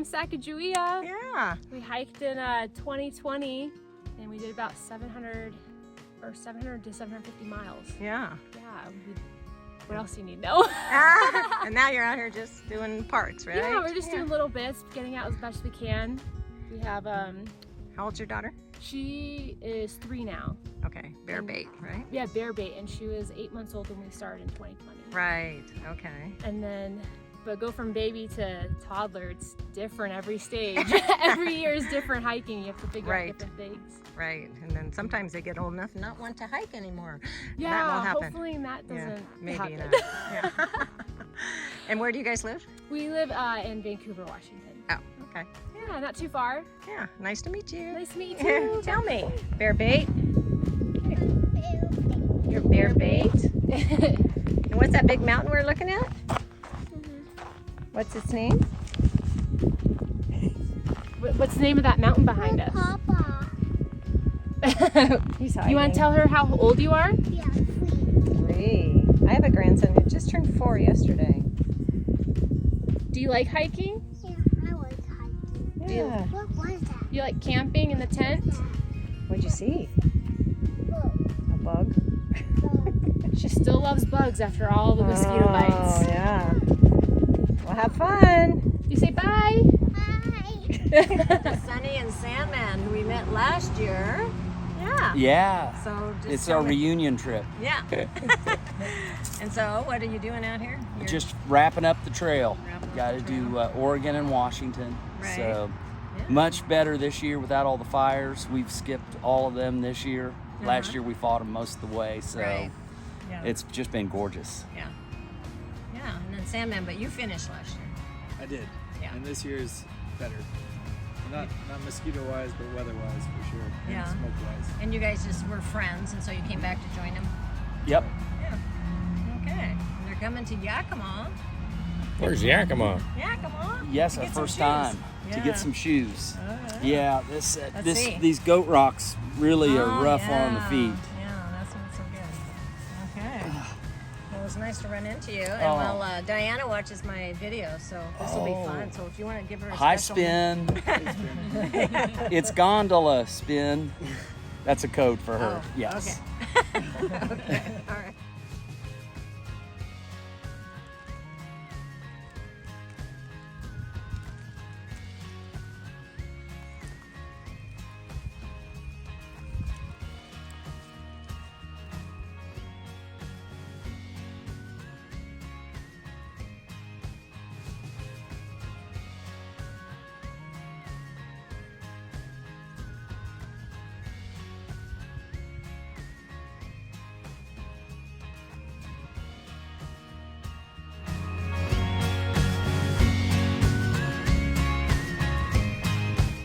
friends-Sacajawea. Yeah. We hiked in 2020, and we did about 700 to 750 miles. Yeah. Yeah. What else do you need to know? And now you're out here just doing parks, right? Yeah, we're just doing little bits, getting out as best as we can. We have How old's your daughter? she is 3 now. Okay, bear bait, right? Yeah, bear bait, and she was 8 months old when we started in 2020. Right, okay. And then, but go from baby to toddler, it's different every stage. Every year is different hiking. You have to figure out different things. Right, and then sometimes they get old enough and not want to hike anymore. Yeah, that won't happen. hopefully that doesn't Maybe happen. not. Yeah. And where do you guys live? We live in Vancouver, Washington. Oh, okay. Yeah, not too far. Yeah, nice to meet you. Nice to meet you too. Tell me, bear bait? Your bear bait? And what's that big mountain we're looking at? What's its name? What's the name of that mountain behind us? Papa. He's hiding. You want to tell her how old you are? Yeah, 3. I have a grandson who just turned 4 yesterday. Do you like hiking? yeah, I was hiking. Yeah. What was that? You like camping in the tent? What'd you see? Look, A bug? She still loves bugs after all the mosquito Oh, bites. yeah. Well, have fun. You say bye. hi. Sunny and Sandman, who we met last year. Yeah. Yeah. So just It's our reunion trip. Yeah. And so, what are you doing out here? You're Just wrapping up the trail. Wrapping up Got the to do Oregon and Washington. Right. So Yeah. much better this year without all the fires. We've skipped all of them this year. Last year we fought them most of the way. So Right. Yeah. it's just been gorgeous. Yeah. Yeah. And then Sandman, but you finished last year. I did. Yeah. And this year is better. Not mosquito wise, but weather wise for sure. And Yeah. smoke wise. And you guys just were friends, and so you came back to join them. Yep. Yeah. Okay. And they're coming to Yakima. Where's Yakima? Yakima. Yes, To our get some first shoes. time to Yeah. get some shoes. Yeah, this Let's see. these goat rocks really Oh, are rough on the yeah. feet. Yeah, that's what's so good. Okay. Well, it was nice to run into you. And Oh. well, Diana watches my video, so this will be Oh. fun. So if you want to give her a High special... spin. It's gondola spin. That's a code for her. Oh, Yes. Okay. Okay. All right.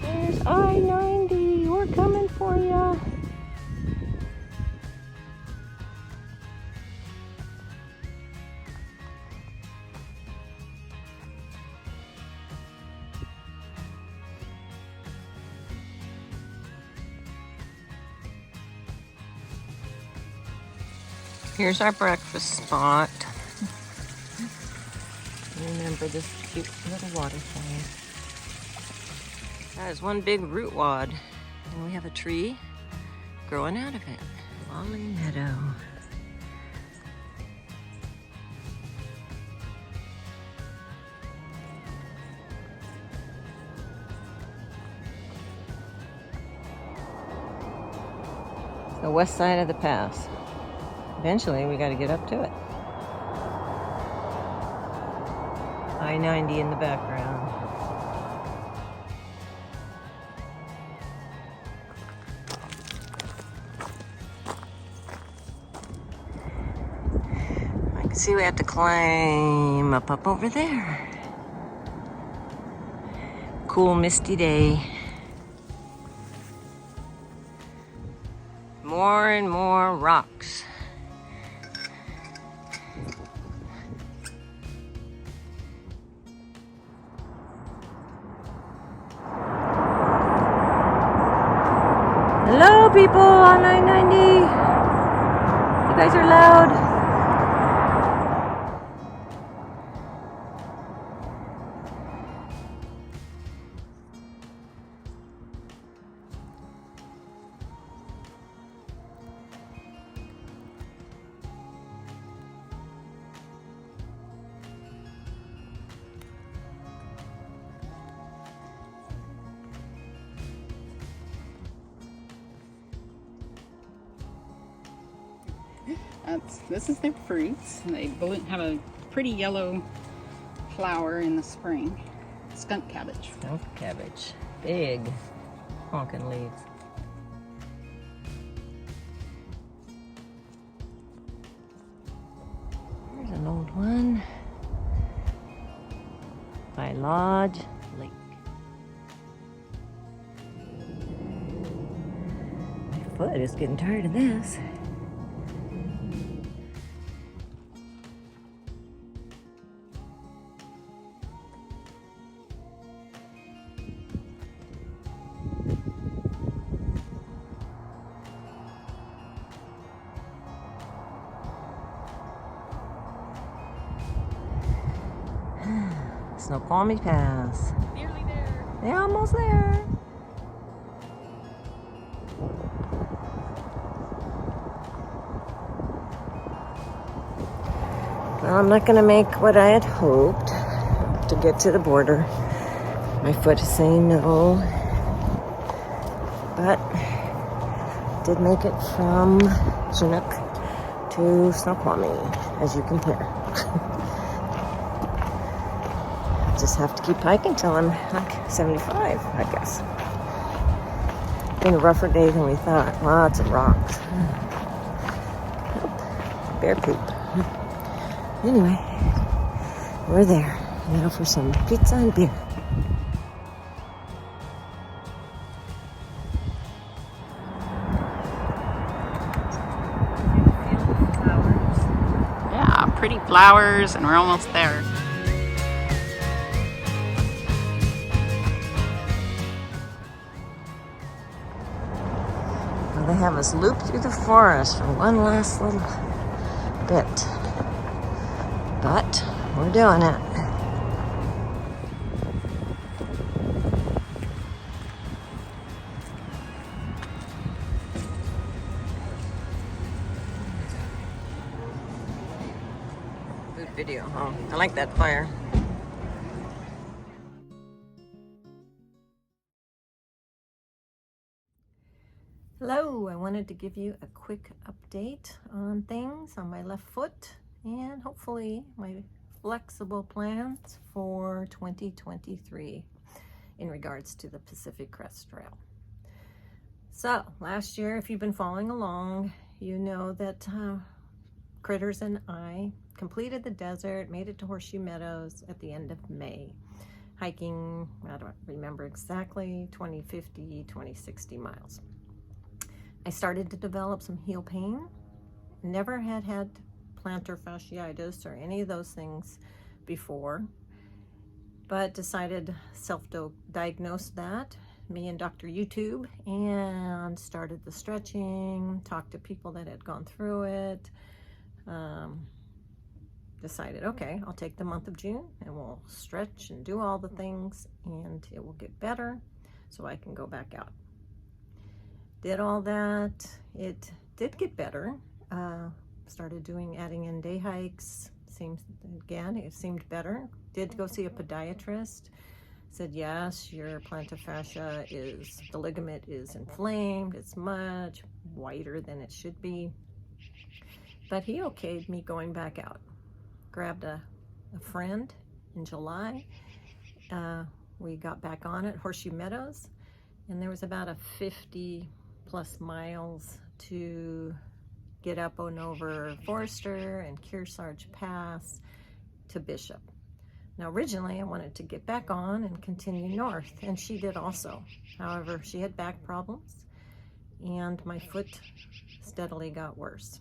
There's I-90. We're coming for ya. Here's our breakfast spot. Remember this cute little waterfall. That is one big root wad, and we have a tree growing out of it. Lolly Meadow. The west side of the pass. Eventually, we got to get up to it. I-90 in the background. I can see we have to climb up over there. Cool, misty day. More and more rocks. Hello, people on I-90. You guys are loud. This is their fruits. They have a pretty yellow flower in the spring. Skunk cabbage. Skunk cabbage. Big honking leaves. Here's an old one by Lodge Lake. My foot is getting tired of this. Snoqualmie Pass. Nearly there. They're almost there. Well, I'm not gonna make what I had hoped to get to the border. My foot is saying no. But did make it from Chinook to Snoqualmie, as you can hear. Just have to keep hiking till I'm like 75, I guess. Been a rougher day than we thought. Lots of rocks. Oh, bear poop. Anyway, we're there. Now for some pizza and beer. Yeah, pretty flowers, and we're almost there. They have us loop through the forest for one last little bit. But we're doing it. Good video, huh? I like that fire. Hello, I wanted to give you a quick update on things on my left foot and hopefully my flexible plans for 2023 in regards to the Pacific Crest Trail. So last year, if you've been following along, you know that Critters and I completed the desert, made it to Horseshoe Meadows at the end of May, hiking, I don't remember exactly, 2050, 2060 miles. I started to develop some heel pain. Never had plantar fasciitis or any of those things before, but decided self-diagnose that, me and Dr. YouTube, and started the stretching, talked to people that had gone through it, decided, okay, I'll take the month of June and we'll stretch and do all the things and it will get better so I can go back out. Did all that. It did get better. Started adding in day hikes. It seemed better. Did go see a podiatrist. Said, yes, your plantar fascia the ligament is inflamed. It's much wider than it should be. But he okayed me going back out. Grabbed a friend in July. We got back on it, Horseshoe Meadows. And there was about a 50 plus miles to get up and over Forester and Kearsarge Pass to Bishop. Now originally I wanted to get back on and continue north, and she did also. However, she had back problems and my foot steadily got worse.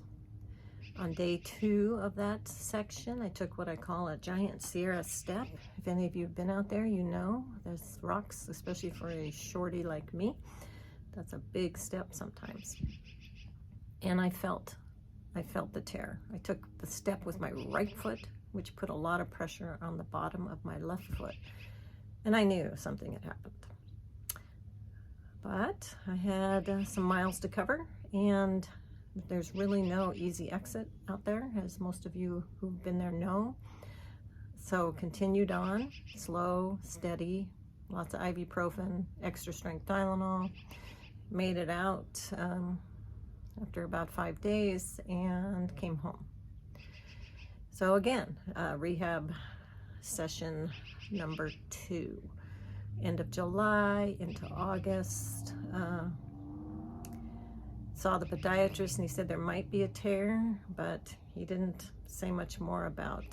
On day 2 of that section, I took what I call a giant Sierra step. If any of you have been out there, you know there's rocks, especially for a shorty like me. That's a big step sometimes. And I felt the tear. I took the step with my right foot, which put a lot of pressure on the bottom of my left foot. And I knew something had happened. But I had some miles to cover, and there's really no easy exit out there, as most of you who've been there know. So continued on, slow, steady, lots of ibuprofen, extra strength Tylenol. Made it out after about 5 days and came home. So again, rehab session number 2, end of July into August. Saw the podiatrist and he said there might be a tear, but he didn't say much more about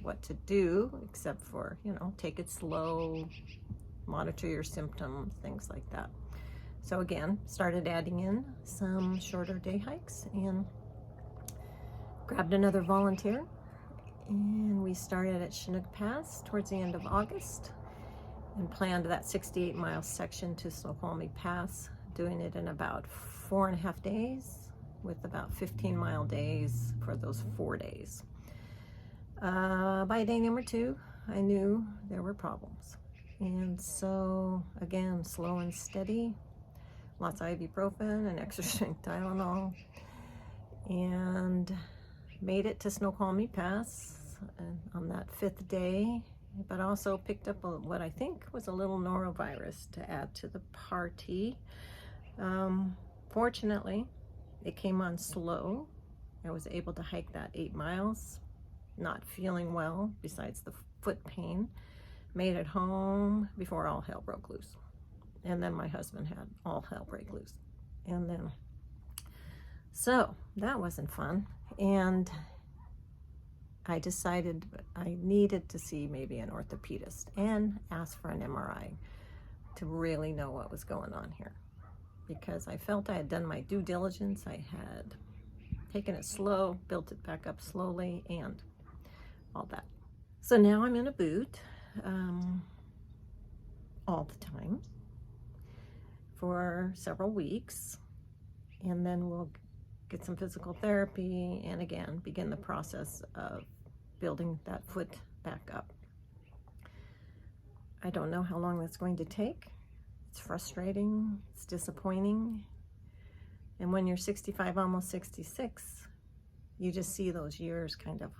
what to do except for, you know, take it slow, monitor your symptoms, things like that. So again, started adding in some shorter day hikes and grabbed another volunteer, and we started at Chinook Pass towards the end of August and planned that 68-mile section to Snoqualmie Pass, doing it in about 4.5 days with about 15-mile days for those 4 days. By day number 2, I knew there were problems. And so again, slow and steady, lots of ibuprofen and extra strength Tylenol, and made it to Snoqualmie Pass on that 5th day, but also picked up what I think was a little norovirus to add to the party. Fortunately, it came on slow. I was able to hike that 8 miles, not feeling well besides the foot pain. Made it home before all hell broke loose. And then my husband had all hell break loose. And then, so that wasn't fun. And I decided I needed to see maybe an orthopedist and ask for an MRI to really know what was going on here. Because I felt I had done my due diligence. I had taken it slow, built it back up slowly, and all that. So now I'm in a boot all the time for several weeks, and then we'll get some physical therapy and again begin the process of building that foot back up. I don't know how long that's going to take. It's frustrating, it's disappointing, and when you're 65, almost 66, you just see those years kind of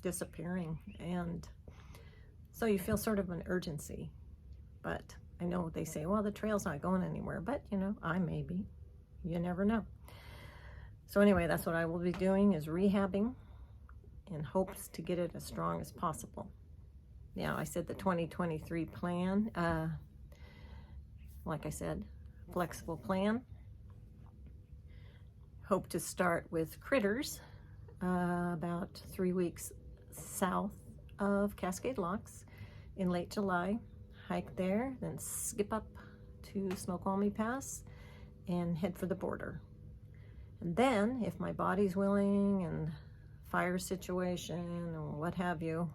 disappearing, and so you feel sort of an urgency. But I know they say, well, the trail's not going anywhere, but you know, I may be. You never know. So anyway, that's what I will be doing, is rehabbing in hopes to get it as strong as possible. Now, I said the 2023 plan, like I said, flexible plan. Hope to start with Critters, about 3 weeks south of Cascade Locks in late July. Hike there, then skip up to Snoqualmie Pass and head for the border. And then, if my body's willing and fire situation and what have you,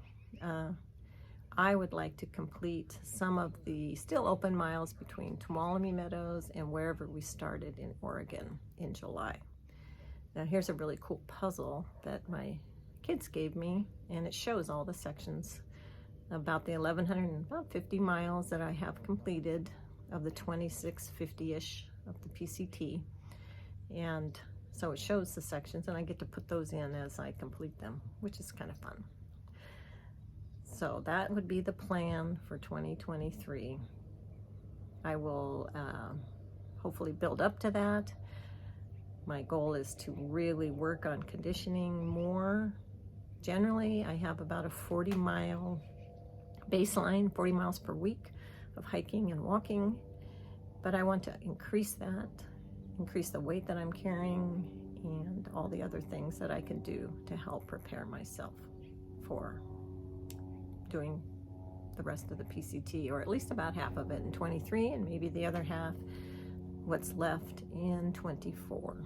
I would like to complete some of the still open miles between Tuolumne Meadows and wherever we started in Oregon in July. Now here's a really cool puzzle that my kids gave me, and it shows all the sections about the 1,150 miles that I have completed of the 2650-ish of the PCT. And so it shows the sections, and I get to put those in as I complete them, which is kind of fun. So that would be the plan for 2023. I will hopefully build up to that. My goal is to really work on conditioning more. Generally, I have about a 40-mile baseline, 40 miles per week of hiking and walking, but I want to increase that, increase the weight that I'm carrying, and all the other things that I can do to help prepare myself for doing the rest of the PCT, or at least about half of it in 23, and maybe the other half, what's left, in 24.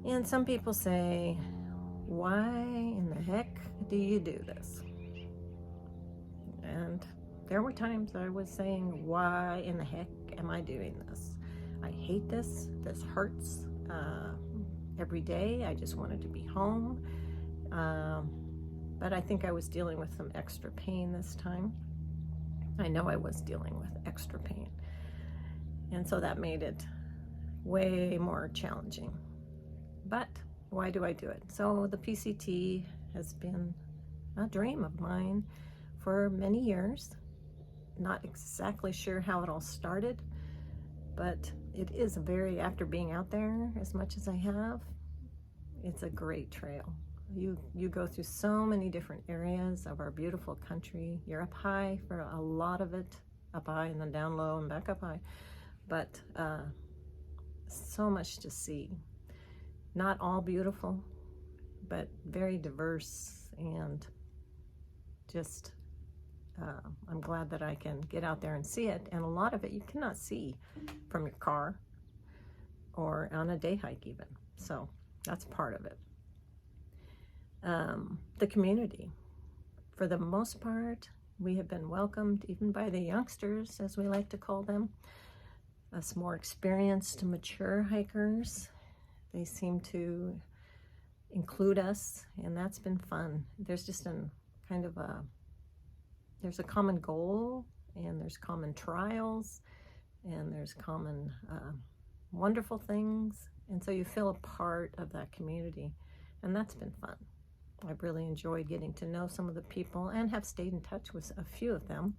And some people say, why in the heck do you do this? And there were times I was saying, why in the heck am I doing this? I hate this. This hurts every day. I just wanted to be home. But I think I was dealing with some extra pain this time. I know I was dealing with extra pain. And so that made it way more challenging. But why do I do it? So the PCT has been a dream of mine for many years. Not exactly sure how it all started, But it is after being out there as much as I have, it's a great trail. You go through so many different areas of our beautiful country. You're up high for a lot of it, up high and then down low and back up high. But so much to see. Not all beautiful, but very diverse, and just I'm glad that I can get out there and see it. And a lot of it you cannot see from your car or on a day hike even. So that's part of it. The community. For the most part, we have been welcomed even by the youngsters, as we like to call them, us more experienced, mature hikers. They seem to include us, and that's been fun. There's just there's a common goal, and there's common trials, and there's common wonderful things, and so you feel a part of that community, and that's been fun. I've really enjoyed getting to know some of the people and have stayed in touch with a few of them.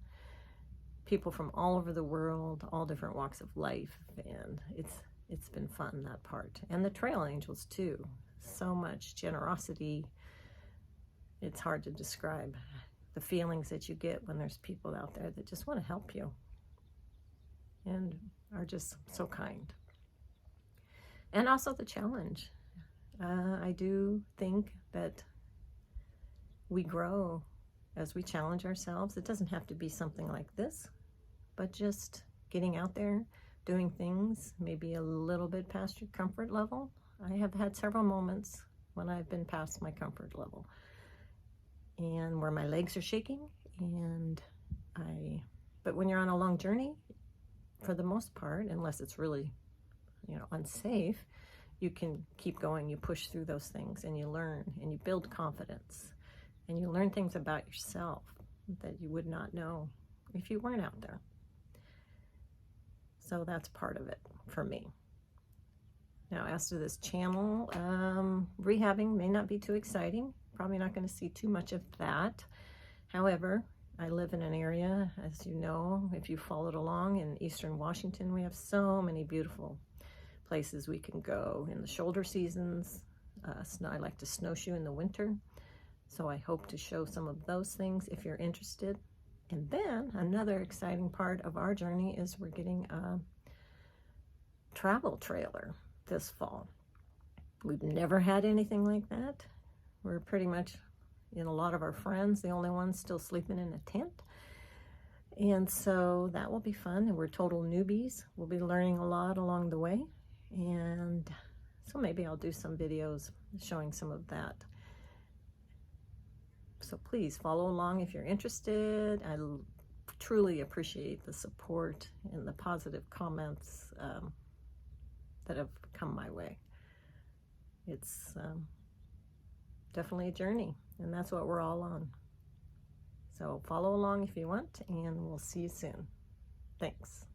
People from all over the world, all different walks of life, and it's been fun, that part. And the trail angels too. So much generosity. It's hard to describe the feelings that you get when there's people out there that just want to help you and are just so kind. And also the challenge. I do think that we grow as we challenge ourselves. It doesn't have to be something like this, but just getting out there, doing things maybe a little bit past your comfort level. I have had several moments when I've been past my comfort level and where my legs are shaking, but when you're on a long journey, for the most part, unless it's really, unsafe, you can keep going. You push through those things, and you learn, and you build confidence, and you learn things about yourself that you would not know if you weren't out there. So that's part of it for me. Now, as to this channel, rehabbing may not be too exciting. Probably not going to see too much of that. However, I live in an area, as you know, if you followed along, in eastern Washington. We have so many beautiful places we can go in the shoulder seasons. I like to snowshoe in the winter, so I hope to show some of those things if you're interested. And then another exciting part of our journey is we're getting a travel trailer this fall. We've never had anything like that. We're pretty much, a lot of our friends, the only ones still sleeping in a tent. And so that will be fun, and we're total newbies. We'll be learning a lot along the way, and so maybe I'll do some videos showing some of that. So please follow along if you're interested. I truly appreciate the support and the positive comments that have come my way. It's definitely a journey, and that's what we're all on. So follow along if you want, and we'll see you soon. Thanks.